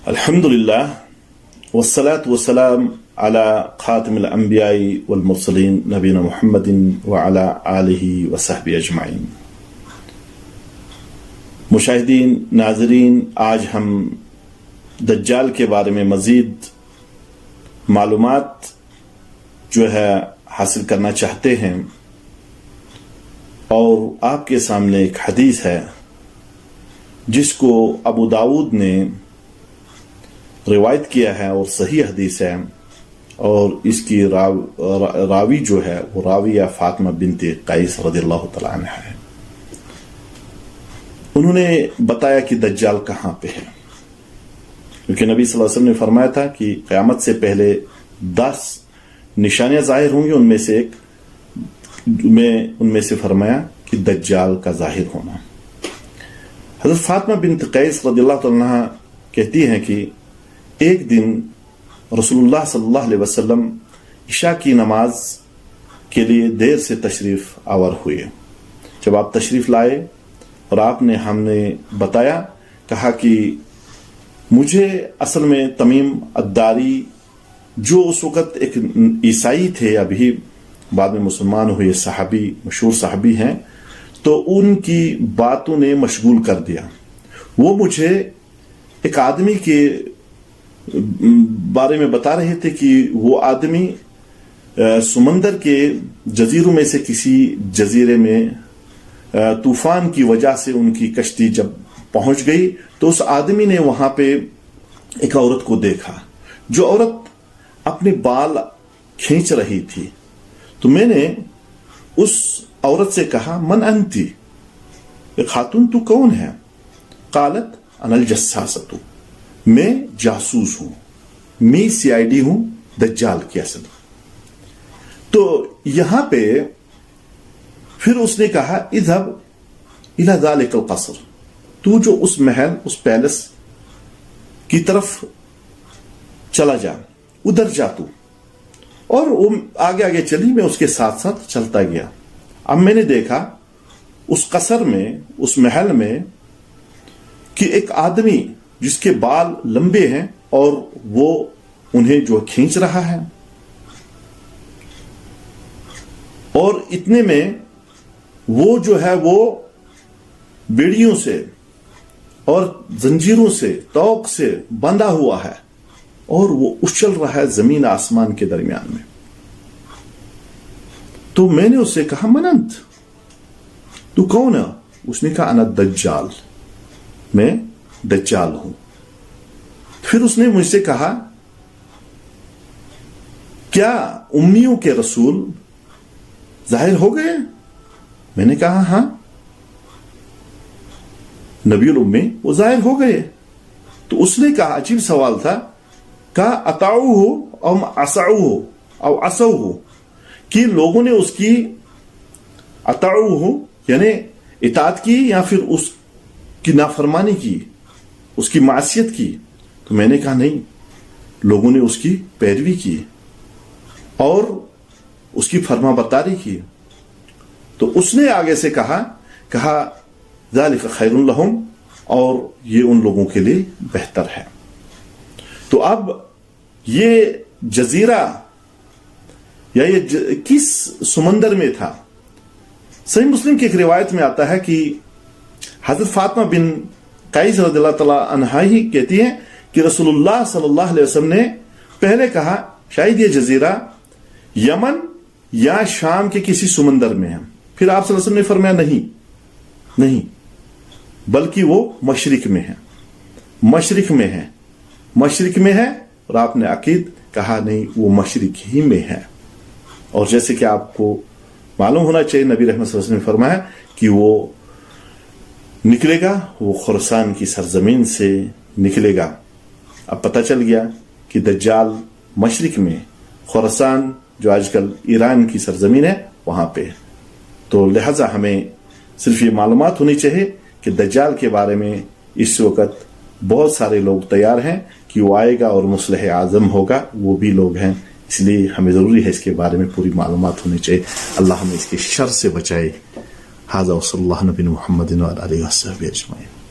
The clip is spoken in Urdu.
الحمدللہ والصلاة والسلام على خاتم الانبیاء والمرسلین نبینا محمد وعلى آلہ وصحبہ اجمعین۔ مشاہدین، ناظرین، آج ہم دجال کے بارے میں مزید معلومات جو ہے حاصل کرنا چاہتے ہیں، اور آپ کے سامنے ایک حدیث ہے جس کو ابو داؤد نے روایت کیا ہے اور صحیح حدیث ہے، اور اس کی راوی جو ہے وہ راویہ فاطمہ بنت قیس رضی اللہ تعالیٰ عنہ ہے۔ انہوں نے بتایا کہ دجال کہاں پہ ہے، کیونکہ نبی صلی اللہ علیہ وسلم نے فرمایا تھا کہ قیامت سے پہلے 10 نشانیاں ظاہر ہوں گی، ان میں سے فرمایا کہ دجال کا ظاہر ہونا۔ حضرت فاطمہ بنت قیس رضی اللہ تعالیٰ عنہ کہتی ہیں کہ ایک دن رسول اللہ صلی اللہ علیہ وسلم عشاء کی نماز کے لیے دیر سے تشریف آور ہوئے۔ جب آپ تشریف لائے اور آپ نے ہم نے بتایا، کہا کہ مجھے اصل میں تمیم الداری جو اس وقت ایک عیسائی تھے، ابھی بعد میں مسلمان ہوئے صحابی، مشہور صحابی ہیں، تو ان کی باتوں نے مشغول کر دیا۔ وہ مجھے ایک آدمی کے بارے میں بتا رہے تھے کہ وہ آدمی سمندر کے جزیروں میں سے کسی جزیرے میں طوفان کی وجہ سے ان کی کشتی جب پہنچ گئی تو اس آدمی نے وہاں پہ ایک عورت کو دیکھا، جو عورت اپنے بال کھینچ رہی تھی۔ تو میں نے اس عورت سے کہا، من انتی، خاتون تو کون ہے؟ قالت انا الجساسۃ، میں جاسوس ہوں، میں CID ہوں، دجال کی اصل۔ تو یہاں پہ پھر اس نے کہا، اذهب الى ذلك القصر، تو جو اس محل، اس پیلس کی طرف چلا جا، ادھر جا تو۔ اور وہ آگے آگے چلی، میں اس کے ساتھ ساتھ چلتا گیا۔ اب میں نے دیکھا اس قصر میں، اس محل میں، کہ ایک آدمی جس کے بال لمبے ہیں اور وہ انہیں جو کھینچ رہا ہے، اور اتنے میں وہ جو ہے وہ بیڑیوں سے اور زنجیروں سے، توق سے بندھا ہوا ہے، اور وہ اچھل رہا ہے زمین آسمان کے درمیان میں۔ تو میں نے اس سے کہا، من انت، تو کون ہے؟ اس نے کہا، انا دجال، میں دجال ہوں۔ پھر اس نے مجھ سے کہا، کیا امیوں کے رسول ظاہر ہو گئے؟ میں نے کہا، ہاں، نبی الامی وہ ظاہر ہو گئے۔ تو اس نے کہا، عجیب سوال تھا، کہا اطاعوہ او عصوہ او عصوہ، کہ لوگوں نے اس کی اطاعوہ یعنی اطاعت کی یا پھر اس کی نافرمانی کی، اس کی معصیت کی۔ تو میں نے کہا، نہیں، لوگوں نے اس کی پیروی کی اور اس کی فرما برداری کی۔ تو اس نے آگے سے کہا ذالک خیر لہم، اور یہ ان لوگوں کے لیے بہتر ہے۔ تو اب یہ جزیرہ یا یہ کس سمندر میں تھا؟ صحیح مسلم کی ایک روایت میں آتا ہے کہ حضرت فاطمہ بن قیس رضی اللہ تعالیٰ عنہا ہی کہتی ہیں کہ رسول اللہ صلی اللہ علیہ وسلم نے پہلے کہا شاید یہ جزیرہ یمن یا شام کے کسی سمندر میں ہے۔ پھر آپ صلی اللہ علیہ وسلم نے فرمایا، نہیں، بلکہ وہ مشرق میں ہے، مشرق میں ہے، اور آپ نے عقید کہا، نہیں، وہ مشرق ہی میں ہے۔ اور جیسے کہ آپ کو معلوم ہونا چاہیے، نبی رحمت صلی اللہ علیہ وسلم نے فرمایا کہ وہ نکلے گا، وہ خراسان کی سرزمین سے نکلے گا۔ اب پتہ چل گیا کہ دجال مشرق میں، خراسان جو آج کل ایران کی سرزمین ہے، وہاں پہ۔ تو لہذا ہمیں صرف یہ معلومات ہونی چاہیے کہ دجال کے بارے میں اس وقت بہت سارے لوگ تیار ہیں کہ وہ آئے گا اور مصلح اعظم ہوگا، وہ بھی لوگ ہیں، اس لیے ہمیں ضروری ہے اس کے بارے میں پوری معلومات ہونی چاہیے۔ اللہ ہمیں اس کے شر سے بچائے۔ ھذا وصلی اللہ نبی محمد وعلی آلہ وصحبہ اجمعین۔